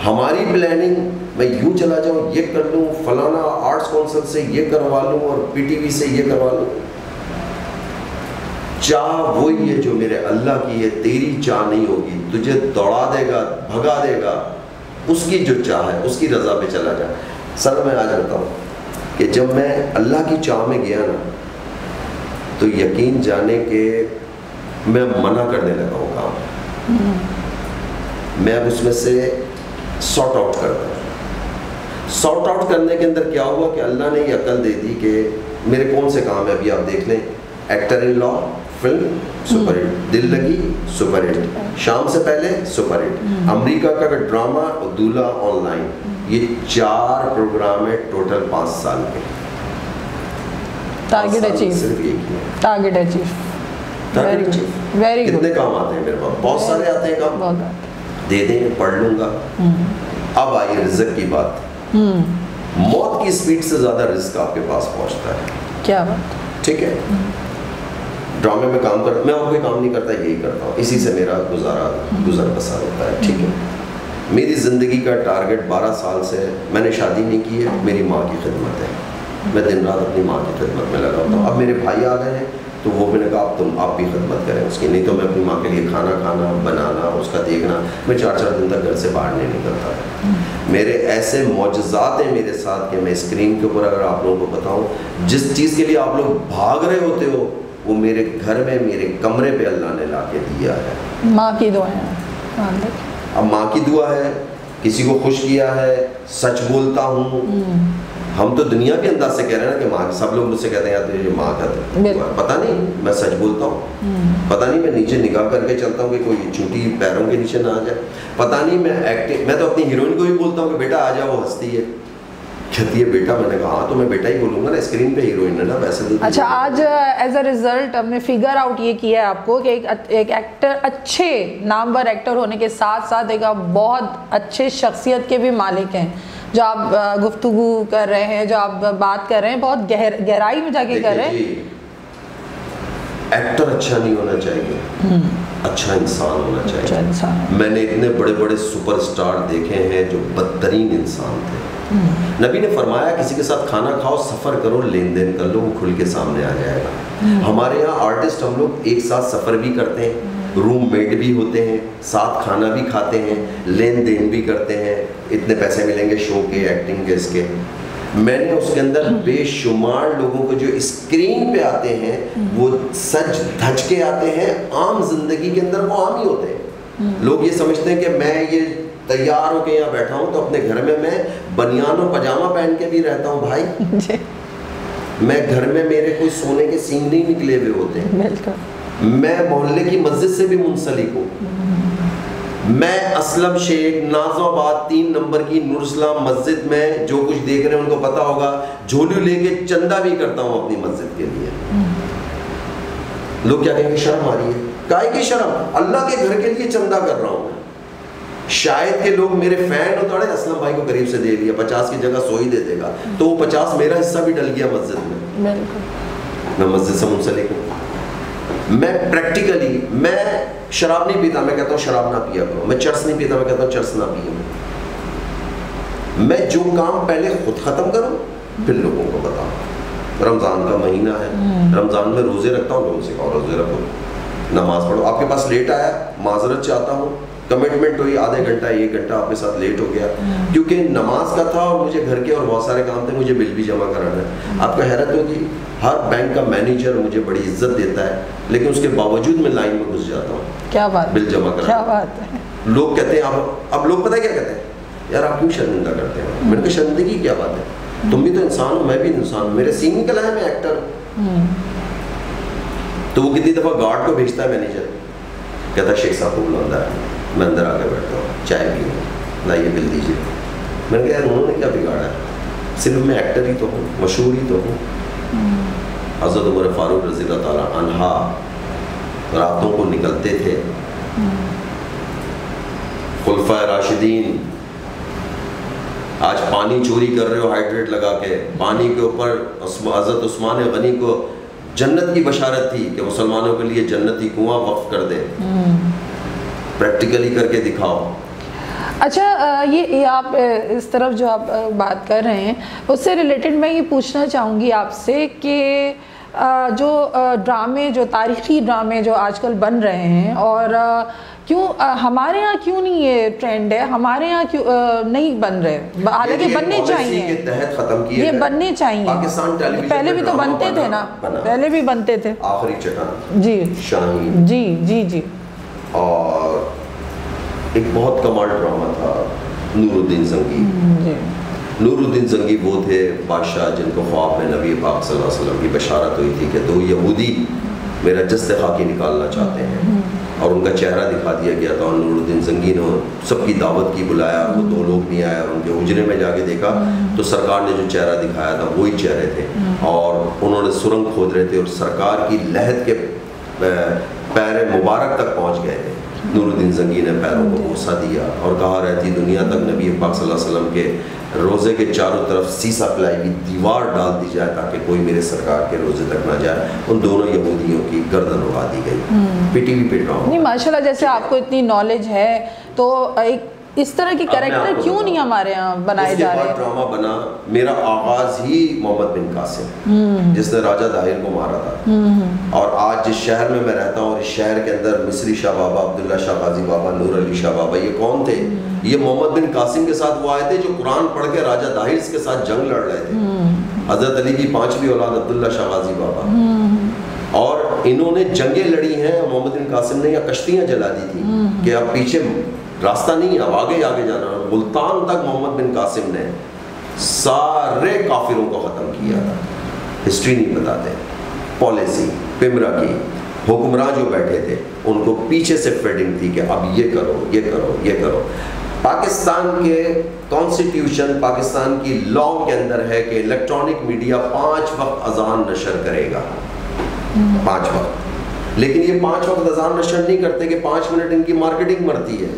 ہماری پلاننگ, میں یوں چلا جاؤں, یہ کر لوں, فلانا آرٹس کونسل سے یہ کروا لوں, اور پی ٹی وی سے یہ کروا لوں. چاہ وہی ہے جو میرے اللہ کی ہے, تیری چاہ نہیں ہوگی. تجھے دوڑا دے گا, بھگا دے گا, اس کی جو چاہ ہے اس کی رضا پہ چلا جا. سر میں آج بتاؤں کہ جب میں اللہ کی چاہ میں گیا نا, تو یقین جانے کہ میں منع کرنے لگا ہوں کام. میں اب اس میں سے سارٹ آؤٹ کرتا ہوں. سارٹ آؤٹ کرنے کے اندر کیا ہوا کہ اللہ نے یہ عقل دے دی کہ میرے کون سے کام ہے. ابھی آپ دیکھ لیں, ایکٹر ان لا فلم سپر ہٹ, دل لگی سپر ہٹ, شام سے پہلے سپر ہٹ, امریکہ کا ڈرامہ دولہا آن لائن, یہ 4 پروگرام ہے ٹوٹل 5 سال کے. ٹارگیٹ اچیو, صرف ایک ہی ہے, ٹارگیٹ اچیو. کتنے کام آتے ہیں میرے پاس, بہت سارے آتے ہیں کام, دے دیں, پڑھ لوں گا. اب آئیے رزق کی بات. موت کی اسپیڈ سے زیادہ رزق آپ کے پاس پہنچتا ہے. کیا بات. ٹھیک ہے, ڈرامے میں کام کرتا, میں اور کوئی کام نہیں کرتا, یہی کرتا ہوں, اسی سے میرا گزر بسر ہوتا ہے. ٹھیک ہے, میری زندگی کا ٹارگیٹ 12 سال سے, میں نے شادی نہیں کی ہے, میری ماں کی خدمت ہے. میں دن رات اپنی ماں کی خدمت میں لگا ہوتا ہوں. اب میرے بھائی آ گئے ہیں تو وہ میں نے کہا آپ بھی خدمت کریں اس کی, نہیں تو میں اپنی ماں کے لیے کھانا کھانا, بنانا, اس کا دیکھنا, میں 4 دن تک گھر سے باہر نہیں نکلتا. میرے ایسے معجزات ہیں میرے ساتھ کہ میں اسکرین کے اوپر اگر آپ لوگوں کو بتاؤں, جس چیز کے لیے آپ لوگ بھاگ رہے ہوتے ہو وہ میرے گھر میں, میرے کمرے پہ اللہ نے لا کے دیا ہے. ماں کی دعا ہے. اب ماں کی دعا ہے, کسی کو خوش کیا ہے, سچ بولتا ہوں. ہم تو دنیا کے انداز سے کہہ رہے ہیں نا کہ ماں, سب لوگ مجھ سے کہتے ہیں یار تجھے ماں کا پتہ نہیں, میں سچ بولتا ہوں. پتہ نہیں میں نیچے نگاہ کر کے چلتا ہوں کہ کوئی چوٹی پیروں کے نیچے نہ آ جائے. پتہ نہیں میں ایکٹنگ, میں تو اپنی ہیروئن کو بھی بولتا ہوں کہ بیٹا آ جا, وہ ہنستی ہے, کہتی ہے بیٹا. میں نے کہا ہاں تو میں بیٹا ہی بولوں گا نا, اسکرین پہ ہیروئن ہے نا ویسے تو. اچھا, آج ایز اے ریزلٹ ہم نے فگر آؤٹ یہ کیا ہے آپ کو کہ ایک ایکٹر, اچھے نامور ایکٹر ہونے کے ساتھ ساتھ ایک آپ بہت اچھے شخصیت کے بھی مالک ہیں. جو آپ گفتگو کر رہے ہیں، جو آپ بات کر رہے ہیں، بہت گہرائی میں جا کے کر رہے ہیں. ایکٹر اچھا نہیں ہونا چاہیے، اچھا انسان ہونا چاہیے. میں نے اتنے بڑے بڑے سپر اسٹار دیکھے ہیں جو بدترین انسان تھے. نبی نے فرمایا کسی کے ساتھ کھانا کھاؤ، سفر کرو، لین دین کر لو، وہ کھل کے سامنے آ جائے گا. ہمارے یہاں آرٹسٹ ہم لوگ ایک ساتھ سفر بھی کرتے ہیں، روم میٹ بھی ہوتے ہیں، ساتھ کھانا بھی کھاتے ہیں، لین دین بھی کرتے ہیں، اتنے پیسے ملیں گے شو کے، ایکٹنگ کے، اس کے. میں نے اس کے اندر بے شمار لوگوں کو جو اسکرین پہ آتے ہیں وہ سج دھج کے آتے ہیں، عام زندگی کے اندر وہ عام ہی ہوتے ہیں. لوگ یہ سمجھتے ہیں کہ میں یہ تیار ہو کے یہاں بیٹھا ہوں تو اپنے گھر میں بنیان و پاجامہ پہن کے بھی رہتا ہوں. بھائی میں گھر میں میرے کوئی سونے کے سینگ نہیں نکلے ہوئے ہوتے ہیں. میں محلے کی مسجد سے بھی منسلک ہوں. میں اسلم شیخ نازو آباد 3 نمبر کی نور اسلام مسجد میں جو کچھ دیکھ رہے ہیں ان کو پتا ہوگا، جھولیو لے کے چندہ بھی کرتا ہوں اپنی مسجد کے لیے. لوگ کیا کہیں گے شرم آ رہی ہے. کائے کی شرم؟ اللہ کے گھر کے لیے چندہ کر رہا ہوں. شاید کہ لوگ میرے فین ہوتے ہیں، اسلم بھائی کو قریب سے دے دیا، 50 کی جگہ 100 ہی دے دے گا، تو وہ 50 میرا حصہ بھی ڈل گیا مسجد میں. میں مسجد سے منسلک ہوں. میں پریکٹیکلی میں شراب نہیں پیتا، میں کہتا ہوں شراب نہ پیا کرو. میں چرس نہیں پیتا، میں کہتا ہوں چرس نہ پیو. میں جو کام پہلے خود ختم کروں پھر لوگوں کو بتاؤں. رمضان کا مہینہ ہے، رمضان میں روزے رکھتا ہوں، لوگوں سے کہو روزے رکھو، نماز پڑھو. آپ کے پاس لیٹ آیا، معذرت چاہتا ہوں، کمٹمنٹ ہوئی، آدھے گھنٹہ 1 گھنٹہ آپ کے ساتھ لیٹ ہو گیا کیونکہ نماز کا تھا اور مجھے گھر کے اور بہت سارے کام تھے، مجھے بل بھی جمع کرانا ہے. آپ کو حیرت ہوگی، ہر بینک کا مینیجر مجھے بڑی عزت دیتا ہے لیکن اس کے باوجود میں لائن میں گھس جاتا ہوں. کیا بات، بل جمع کرانا. کیا بات ہے. لوگ کہتے ہیں اب لوگ پتہ کیا کہتے ہیں، یار آپ کیوں شرمندہ کرتے ہیں؟ میں نے کہا شرمندگی کیا بات ہے، تم بھی تو انسان ہو، میں بھی انسان ہوں، میرے سین نکلا ہے، میں ایکٹر ہوں. تو وہ کتنی دفعہ گارڈ کو بھیجتا ہے مینیجر، کہتا ہے شیخ صاحب کو بلانا ہے. میں اندر آ کے بیٹھتا ہوں، چائے پیوں، لائیے بل دیجیے. میں نے کہا یار انہوں نے کیا بگاڑا ہے، صرف میں ایکٹر ہی تو ہوں، مشہور ہی تو ہوں. حضرت عمر فاروق رضی اللہ تعالیٰ عنہ راتوں کو نکلتے تھے. خلفائے راشدین آج پانی چوری کر رہے ہو ہائیڈریٹ لگا کے، پانی کے اوپر حضرت عثمان غنی کو جنت کی بشارت تھی کہ مسلمانوں کے لیے جنتی کنواں وقف کر دے. پریکٹیکلی کر کے دکھاؤ. اچھا، یہ آپ اس طرف جو آپ بات کر رہے ہیں اس سے ریلیٹڈ میں یہ پوچھنا چاہوں گی آپ سے کہ جو ڈرامے، جو تاریخی ڈرامے جو آج کل بن رہے ہیں، اور کیوں ہمارے یہاں کیوں نہیں یہ ٹرینڈ ہے، ہمارے یہاں کیوں نہیں بن رہے؟ حالانکہ بننے چاہیے، یہ بننے چاہیے. پاکستان ٹیلی ویژن پہلے بھی تو بنتے تھے نا، پہلے بھی بنتے تھے. آخری چٹان، جی شاہین، جی جی جی. اور ایک بہت کمال ڈرامہ تھا نور الدین زنگی. نور الدین زنگی وہ تھے بادشاہ جن کو خواب میں نبی پاک صلی اللہ علیہ وسلم کی بشارت ہوئی تھی کہ 2 یہودی میرا جسد خاکی نکالنا چاہتے ہیں، اور ان کا چہرہ دکھا دیا گیا تھا. اور نور الدین زنگی نے سب کی دعوت کی، بلایا، وہ 2 لوگ نہیں آئے، اور ان کے حجرے میں جا کے دیکھا تو سرکار نے جو چہرہ دکھایا تھا وہی چہرے تھے. اور انہوں نے سرنگ کھود رہے تھے اور سرکار کی لحد کے پیر مبارک تک پہنچ گئے تھے. نور الدین زنگی نے پیروں کو بوسہ دیا اور کہا رہتی دنیا تک نبی پاک صلی اللہ علیہ وسلم کے روزے کے چاروں طرف سیسا پلائی ہوئی دیوار ڈال دی جائے تاکہ کوئی میرے سرکار کے روزے تک نہ جائے. ان دونوں یہودیوں کی گردن اڑا دی گئی. پی ٹی وی پہ ڈرامہ. نہیں ماشاءاللہ، جیسے آپ کو اتنی نالج ہے تو ایک اس طرح کی کریکٹر کیوں نہیں ہمارے یہاں بنائے جا رہے ہیں؟ ڈرامہ بنا، میرا آغاز ہی محمد بن قاسم جس نے راجہ داہر کو مارا تھا. اور آج جس شہر میں رہتا ہوں، اس شہر کے اندر مصری شاہ بابا، عبداللہ شاہ غازی بابا، نور علی شاہ بابا، یہ کون تھے؟ یہ محمد بن قاسم کے ساتھ وہ آئے تھے جو قرآن پڑھ کے راجہ داہر کے ساتھ جنگ لڑ رہے تھے. حضرت علی کی 5ویں اولاد عبداللہ شاہ غازی بابا. اور انہوں نے جنگیں لڑی ہیں. محمد بن قاسم نے یا کشتیاں جلا دی تھی کہ اب پیچھے راستہ نہیں ہے، اب آگے جانا. ملتان تک محمد بن قاسم نے سارے کافروں کو ختم کیا تھا. ہسٹری نہیں بتاتے. پالیسی پمرا کی حکمراں جو بیٹھے تھے ان کو پیچھے سے فیڈنگ تھی کہ اب یہ کرو، یہ کرو، یہ کرو. پاکستان کے کانسٹیٹیوشن، پاکستان کی لا کے اندر ہے کہ الیکٹرانک میڈیا 5 وقت اذان نشر کرے گا. 5 وقت. لیکن یہ 5 وقت اذان نشر نہیں کرتے کہ 5 منٹ ان کی مارکیٹنگ مرتی ہے.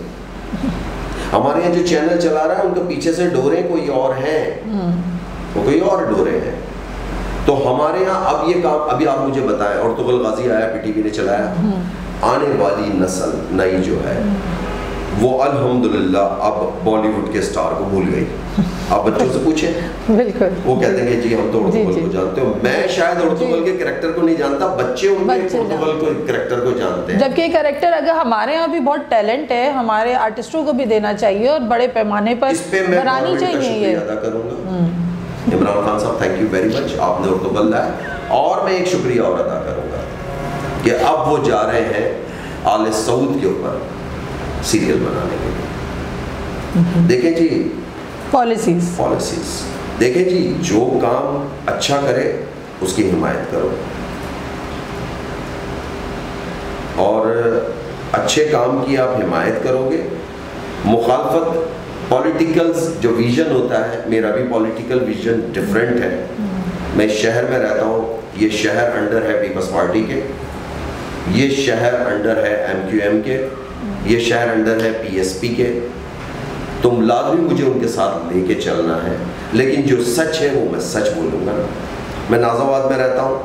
ہمارے یہاں جو چینل چلا رہا ہے ان کے پیچھے سے ڈورے کوئی اور ہیں، وہ کوئی اور ڈورے ہیں. تو ہمارے یہاں اب یہ کام، ابھی آپ مجھے بتائیں، ارطغرل غازی آیا پی ٹی وی نے چلایا، آنے والی نسل نئی جو ہے وہ الحمدللہ اب بالی ووڈ کے سٹار کو بھول گئی. آپ بچوں سے پوچھیں، بالکل وہ کہتے ہیں کہ جی ہم تو ارطغرل کو جانتے ہو. میں شاید ارطغرل کے کریکٹر کو نہیں جانتا، بچے ان کے ارطغرل کو کریکٹر کو جانتے ہیں. جبکہ یہ کریکٹر اگر ہمارے یہاں بھی بہت ٹیلنٹ ہے، ہمارے آرٹسٹوں کو بھی دینا چاہیے اور بڑے پیمانے پر بنانی چاہیے. یہ ادا کروں گا عمران خان صاحب، تھینک یو ویری مچ، آپ نے ارطغرل لایا. اور میں ایک شکریہ اور ادا کروں گا کہ اب وہ جا رہے ہیں آل سعود کے اوپر سیریل بنانے کے لیے. دیکھیں جی پالیسیز دیکھیں جی، جو کام اچھا کرے اس کی حمایت کرو، اور اچھے کام کی آپ حمایت کرو گے. مخالفت پولیٹیکلز جو ویژن ہوتا ہے، میرا بھی پولیٹیکل ویژن ڈیفرنٹ ہے. میں شہر میں رہتا ہوں، یہ شہر انڈر ہے پیپلز پارٹی کے، یہ شہر انڈر ہے ایم کیو ایم کے، یہ شہر انڈر ہے پی ایس پی کے. تم لازمی مجھے ان کے ساتھ لے کے چلنا ہے، لیکن جو سچ ہے وہ میں سچ بولوں گا. میں ناز آباد میں رہتا ہوں،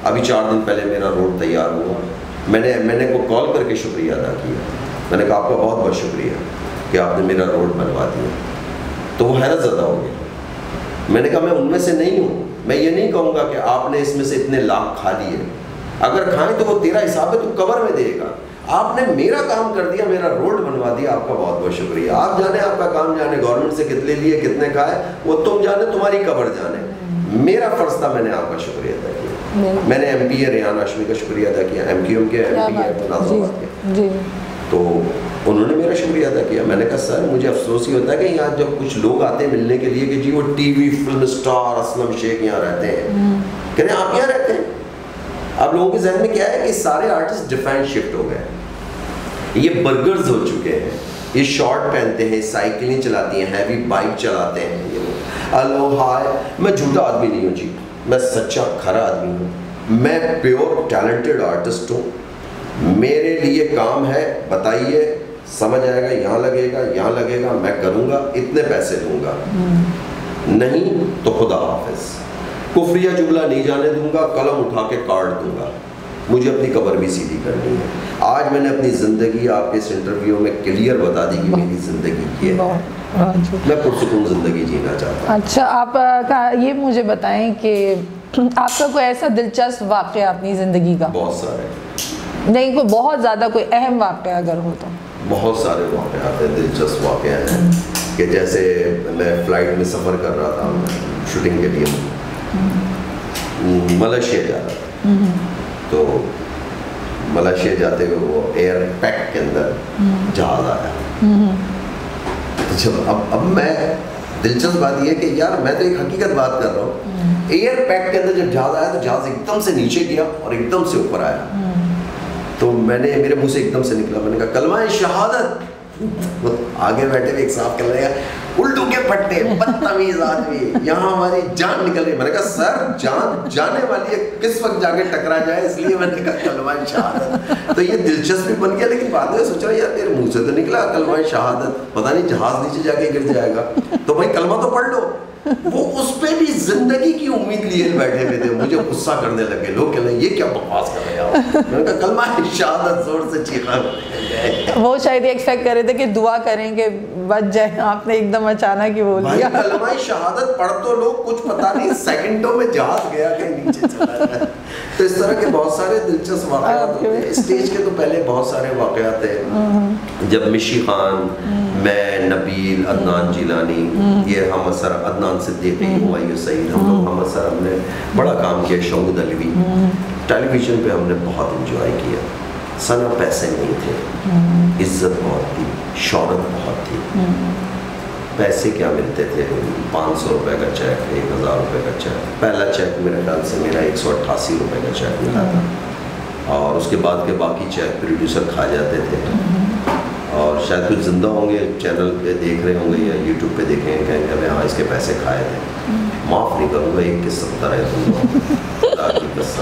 ابھی 4 دن پہلے میرا روڈ تیار ہوا. میں نے ایم این اے کو کال کر کے شکریہ ادا کیا. میں نے کہا آپ کا بہت بہت شکریہ کہ آپ نے میرا روڈ بنوا دیا. تو وہ حیرت زدہ ہو گیا. میں نے کہا میں ان میں سے نہیں ہوں، میں یہ نہیں کہوں گا کہ آپ نے اس میں سے اتنے لاکھ کھا لیے. اگر کھائیں تو وہ تیرا حساب ہے، تو قبر میں دے گا. آپ نے میرا کام کر دیا، میرا روڈ بنوا دیا، آپ کا بہت بہت شکریہ. آپ جانے آپ کا کام جانے، گورنمنٹ سے کتنے لیے کتنے کھائے وہ تم جانے، تمہاری قبر جانے. میرا فرض تھا، میں نے آپ کا شکریہ ادا کیا. میں نے ایم پی اے ریحان ہاشمی کا شکریہ ادا کیا، ایم کیو ایم کے ایم پی اے ناز آباد کے. تو انہوں نے میرا شکریہ ادا کیا. میں نے کہا سر مجھے افسوس ہی ہوتا ہے کہ یہاں جب کچھ لوگ آتے ہیں ملنے کے لیے کہ جی وہ T V film star Aslam شیخ یہاں رہتے ہیں، کہتے ہیں آپ یہاں رہتے ہیں. اب لوگوں کے ذہن میں کیا ہے کہ سارے آرٹسٹ ڈیفائن شفٹ ہو گئے، یہ برگرز ہو چکے ہیں، یہ شارٹ پہنتے ہیں، سائیکلیں چلاتی ہیں، ہیوی بائک چلاتے ہیں. ہلو ہائے، میں جھوٹا آدمی نہیں ہوں جی، میں سچا کھرا آدمی ہوں. میں پیور ٹیلنٹڈ آرٹسٹ ہوں. میرے لیے کام ہے، بتائیے، سمجھ آئے گا، یہاں لگے گا، یہاں لگے گا، میں کروں گا، اتنے پیسے دوں گا. نہیں تو خدا حافظ. کفریہ جملہ نہیں جانے دوں گا، قلم اٹھا کے کاٹ دوں گا. مجھے اپنی قبر بھی سیدھی کرنی ہے. آج میں نے اپنی زندگی آپ کے اس انٹرویو میں کلیئر بتا دی کہ میری زندگی کیا ہے. میں پرسکون زندگی جینا چاہتا ہوں. اچھا، آپ یہ مجھے بتائیں کہ آپ کا کوئی ایسا دلچسپ واقعہ اپنی زندگی کا؟ بہت سارے. نہیں، کوئی بہت زیادہ کوئی اہم واقعہ اگر ہو تو؟ بہت سارے واقعات ہیں، دلچسپ واقعات ہیں. کہ جیسے میں فلائٹ میں سفر کر رہا تھا شوٹنگ کے لیے، ملیشیا جا رہا تھا. تو ملیشیا جاتے ہوئے وہ ایئر پیک کے اندر جہاز آیا. جب اب میں دلچسپ بات یہ ہے کہ یار میں تو ایک حقیقت بات کر رہا ہوں. ایئر پیک کے اندر جب جہاز آیا تو جہاز ایک دم سے نیچے گیا اور ایک دم سے اوپر آیا. تو میں نے، میرے منہ سے ایک دم سے نکلا، میں نے کہا کلمہ شہادت. آگے بیٹھے ہوئے ایک صاحب کہہ رہے ہیں الٹو کے پھٹے بدتمیز آدمی، یہاں ہماری جان نکل رہی. میں نے کہا سر جان جانے والی ہے، کس وقت جا کے ٹکرا جائے، اس لیے میں نے کہا کلمہ شہادت. تو یہ دلچسپی بن گیا. لیکن بعد میں سوچ رہا یار میرے منہ سے تو نکلا کلمہ شہادت، پتہ نہیں جہاز نیچے جا کے گر جائے گا. تو بھائی کلمہ تو پڑھ لو. وہ اس پہ بھی زندگی کی امید لیے بیٹھے ہوئے تھے. مجھے غصہ کرنے لگے لوگ، کہنے یہ کیا بکواس کر رہے ہیں. میں نے کہا کلمہ شہادت زور سے چیخا. وہ شاید ایکسپیکٹ کر رہے تھے کہ دعا کریں کہ بچ جائے، آپ نے ایک دم اچانک ہی بول دیا. کلمہ شہادت پڑھ تو لوگ، کچھ پتہ نہیں سیکنڈوں میں جہاز گیا کہ نیچے چلا گیا. تو اس طرح کے بہت سارے دلچسپ واقعات ہوتے ہیں. اسٹیج کے تو پہلے بہت سارے واقعات ہیں. جب مشی خان، میں، نبیل، عدنان جیلانی، یہ ہم اثر عدنان صدیقی، ہمایوں سعید، ہم لوگ ہم اثر، ہم نے بڑا کام کیا. شہود علوی، ٹیلی ویژن پہ ہم نے بہت انجوائے کیا. سنا پیسے نہیں تھے، عزت بہت تھی، شہرت بہت تھی. پیسے کیا ملتے تھے؟ 500 روپے کا چیک، 1000 روپے کا چیک. پہلا چیک میرے خیال سے میرا 188 روپے کا چیک ملا تھا. اور اس کے بعد کے باقی چیک پروڈیوسر کھا جاتے تھے. اور شاید کچھ زندہ ہوں گے، چینل پہ دیکھ رہے ہوں گے یا یوٹیوب پہ دیکھیں گے، کہیں گے ہاں اس کے پیسے کھائے تھے. معاف نہیں کروں گا، ایک قصہ بتا رہے تم لوگ، خدا کی قصہ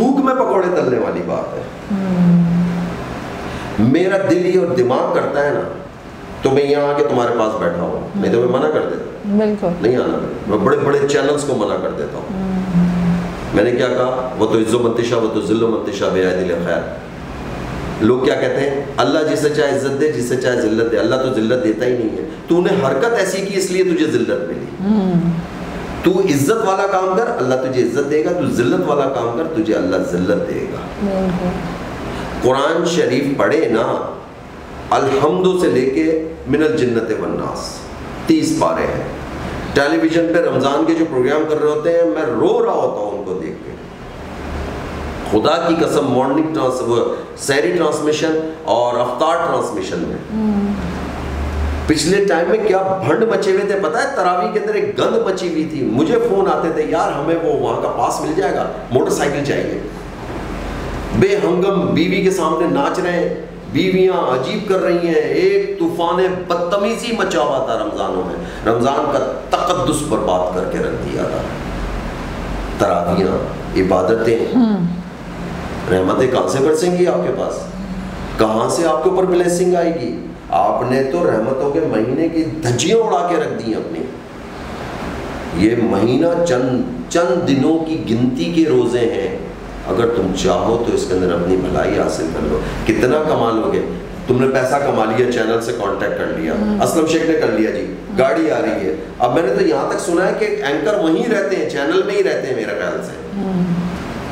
تھوک میں پکوڑے تلنے والی بات ہے. میرا دل ہی اور دماغ کرتا ہے نا تو میں یہاں آ کے تمہارے پاس بیٹھا ہوں, نہیں تو میں منع کر دیتا ہوں, بالکل نہیں آنا. میں بڑے بڑے چینلز کو منع کر دیتا ہوں. میں نے کیا کہا, وہ تو عز و منتشا وہ تو ذل و منتشا بے عدل خیر. لوگ کیا کہتے ہیں, اللہ جسے چاہے عزت دے جسے چاہے ذلت دے. اللہ تو ذلت دیتا ہی نہیں ہے. تو نے حرکت ایسی کی اس لیے تجھے ذلت ملی. تو عزت والا کام کر اللہ تجھے عزت دے گا, تو ذلت والا کام کر تجھے اللہ ذلت دے گا. قرآن شریف پڑھے نا, الحمد سے لے کے من الجنت والناس 30 پارے ہیں. ٹیلی ویژن پہ رمضان کے جو پروگرام کر رہے ہوتے ہیں میں رو رہا ہوتا ہوں ان کو دیکھ کے. خدا کی قسم مارننگ سحری ٹرانسمیشن اور افطار ٹرانسمیشن میں پچھلے ٹائم میں کیا بھنڈ مچے ہوئے تھے پتہ ہے. تراویح کے اندر ایک گند مچی ہوئی تھی. مجھے فون آتے تھے, یار ہمیں وہ وہاں کا پاس مل جائے گا, موٹر سائیکل چاہیے. بے ہنگم بیوی کے سامنے ناچ رہے ہیں, بیویاں عجیب کر رہی ہیں. ایک طوفان بدتمیزی مچا ہوا تھا رمضانوں میں. رمضان کا تقدس برباد کر کے رکھ دیا تھا. تراویحاں, عبادتیں, رحمتیں کہاں سے برسیں گی آپ کے پاس؟ کہاں سے آپ کے اوپر بلیسنگ آئے گی؟ آپ نے تو رحمتوں کے مہینے کی دھجیاں اڑا کے رکھ دی اپنی. یہ مہینہ چند دنوں کی گنتی کے روزے ہیں. اگر تم چاہو تو اس کے اندر اپنی بھلائی حاصل کر لو. کتنا کما لو گے؟ تم نے پیسہ کما لیا, چینل سے کانٹیکٹ کر لیا, اسلم شیخ نے کر لیا, جی گاڑی آ رہی ہے. اب میں نے تو یہاں تک سنا ہے کہ اینکر وہیں رہتے ہیں, چینل میں ہی رہتے ہیں میرے خیال سے.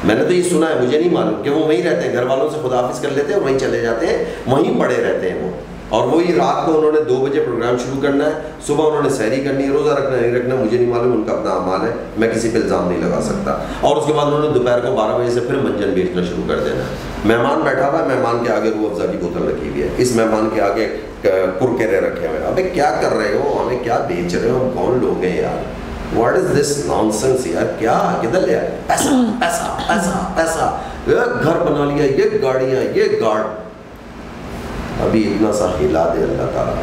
میں نے تو یہ سنا ہے, مجھے نہیں معلوم کہ وہ وہیں رہتے ہیں, گھر والوں سے خداحافظ کر لیتے ہیں اور وہیں چلے جاتے ہیں, وہیں پڑے رہتے ہیں وہ. اور وہی رات کو انہوں نے 2 بجے پروگرام شروع کرنا ہے, صبح انہوں نے سحری کرنی ہے. روزہ رکھنا نہیں رکھنا مجھے نہیں معلوم, ان کا اپنا اعمال ہے, میں کسی پہ الزام نہیں لگا سکتا. اور اس کے بعد انہوں نے دوپہر کو 12 بجے سے پھر منجن بیچنا شروع کر دینا ہے. مہمان بیٹھا ہوا ہے, مہمان کے آگے روح افزا کی بوتل رکھی ہوئی ہے, اس مہمان کے آگے کرکرے رکھے ہوئے ہیں. ابے کیا کر رہے ہو, ہمیں کیا بیچ رہے ہو, ہم کون لوگ ہیں یار؟ واٹ از دس نانسنس یار؟ کیا کدھر لے آئے؟ پیسہ پیسہ پیسہ پیسہ, گھر بنا لیا, یہ گاڑیاں, یہ گارڈ. ابھی اتنا سا ہلا دے اللہ تعالیٰ,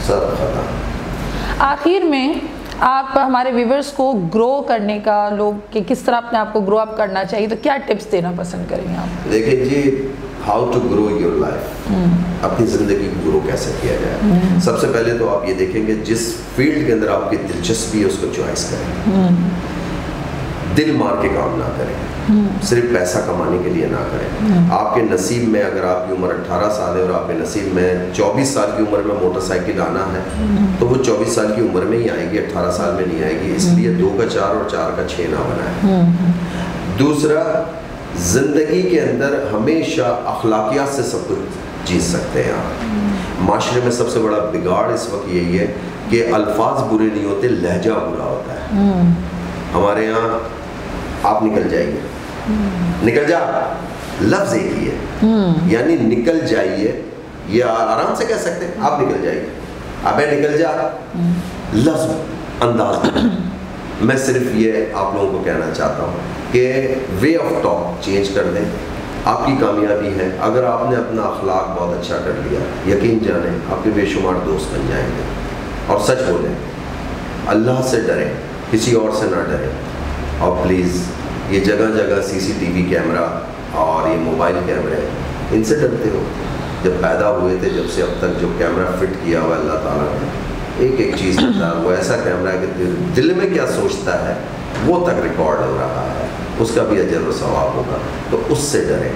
سب ختم. آخر میں آپ ہمارے ویورز کو گرو کرنے کا, لوگ کہ کس طرح اپنے آپ کو گرو اپ کرنا چاہیے, تو کیا ٹپس دینا پسند کریں گے آپ؟ دیکھیں جی, how to grow your life, اپنی زندگی کو گرو کیسے کیا جائے. سب سے پہلے تو آپ یہ دیکھیں کہ جس فیلڈ کے اندر آپ کی دلچسپی ہے اس کو چوائس کریں. دل مار کے کام نہ کریں, صرف پیسہ کمانے کے لیے نہ کریں. آپ کے نصیب میں اگر آپ کی عمر 18 سال ہے اور آپ کے نصیب میں 24 سال کی عمر میں موٹر سائیکل آنا ہے تو وہ 24 سال کی عمر میں ہی آئے گی, 18 سال میں نہیں آئے گی. اس لیے 2 کا 4 اور 4 کا 6 نہ بنائیں. دوسرا, زندگی کے اندر ہمیشہ اخلاقیات سے سب کچھ جیت سکتے ہیں آپ. معاشرے میں سب سے بڑا بگاڑ اس وقت یہی ہے کہ الفاظ برے نہیں ہوتے, لہجہ برا ہوتا ہے. ہمارے یہاں آپ نکل جائیے, نکل جا, لفظ ایک ہی ہے, یعنی نکل جائیے, یہ آرام سے کہہ سکتے ہیں, آپ نکل جائیے, ابے نکل جا, لفظ انداز. میں صرف یہ آپ لوگوں کو کہنا چاہتا ہوں کہ وے آف ٹاک چینج کر دیں. آپ کی کامیابی ہے اگر آپ نے اپنا اخلاق بہت اچھا کر لیا, یقین جانیں آپ کے بے شمار دوست بن جائیں گے. اور سچ بولیں, اللہ سے ڈریں, کسی اور سے نہ ڈریں. اور پلیز یہ جگہ جگہ CCTV کیمرہ اور یہ موبائل کیمرے, ان سے ڈرتے ہو؟ جب پیدا ہوئے تھے جب سے اب تک جو کیمرہ فٹ کیا ہوا اللہ تعالیٰ نے, ایک ایک چیز کرتا ہے, وہ ایسا کیمرہ ہے کہ دل میں کیا سوچتا ہے وہ تک ریکارڈ ہو رہا ہے, اس کا بھی اجر و ثواب ہوگا. تو اس سے ڈریں,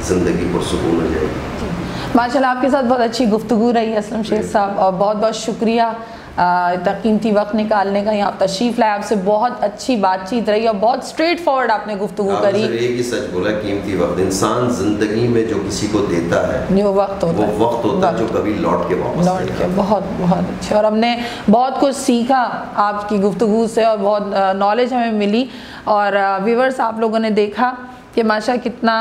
زندگی پرسکون ہو جائے گی. ماشاء اللہ آپ کے ساتھ بہت اچھی گفتگو رہی اسلم شیخ صاحب, اور بہت بہت شکریہ اتنا قیمتی وقت نکالنے کا. یہاں تشریف لائے, آپ سے بہت اچھی بات چیت رہی اور بہت اسٹریٹ فارورڈ آپ نے گفتگو کری. آپ ایک ہی سچ بولا, قیمتی وقت انسان زندگی میں جو کسی کو دیتا ہے وہ وقت ہوتا ہے جو کبھی لوٹ کے واپس لوٹ کے. بہت بہت اچھا, اور ہم نے بہت کچھ سیکھا آپ کی گفتگو سے, اور بہت نالج ہمیں ملی. اور ویورز آپ لوگوں نے دیکھا کہ ماشاء کتنا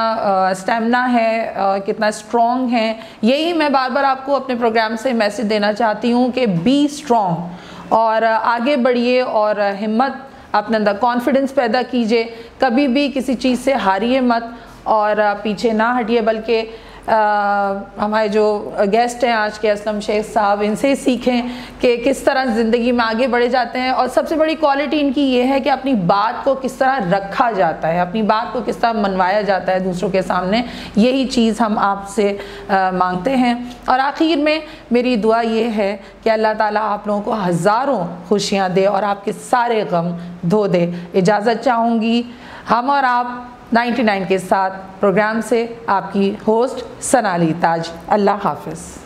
اسٹیمنا ہے, کتنا اسٹرانگ ہیں. یہی میں بار بار آپ کو اپنے پروگرام سے میسیج دینا چاہتی ہوں کہ بی اسٹرانگ, اور آگے بڑھیے, اور ہمت اپنے اندر, کانفیڈنس پیدا کیجیے. کبھی بھی کسی چیز سے ہاریے مت اور پیچھے نہ ہٹیے, بلکہ ہمارے جو گیسٹ ہیں آج کے اسلم شیخ صاحب، ان سے سیکھیں کہ کس طرح زندگی میں آگے بڑھے جاتے ہیں، اور سب سے بڑی کوالٹی ان کی یہ ہے کہ اپنی بات کو کس طرح رکھا جاتا ہے، اپنی بات کو کس طرح منوایا جاتا ہے دوسروں کے سامنے. یہی چیز ہم آپ سے مانگتے ہیں. اور آخر میں میری دعا یہ ہے کہ اللہ تعالیٰ آپ لوگوں کو ہزاروں خوشیاں دے اور آپ کے سارے غم دھو دے. اجازت چاہوں گی ہم اور آپ 99 کے ساتھ پروگرام سے. آپ کی ہوسٹ ثنا علی تاج. اللہ حافظ.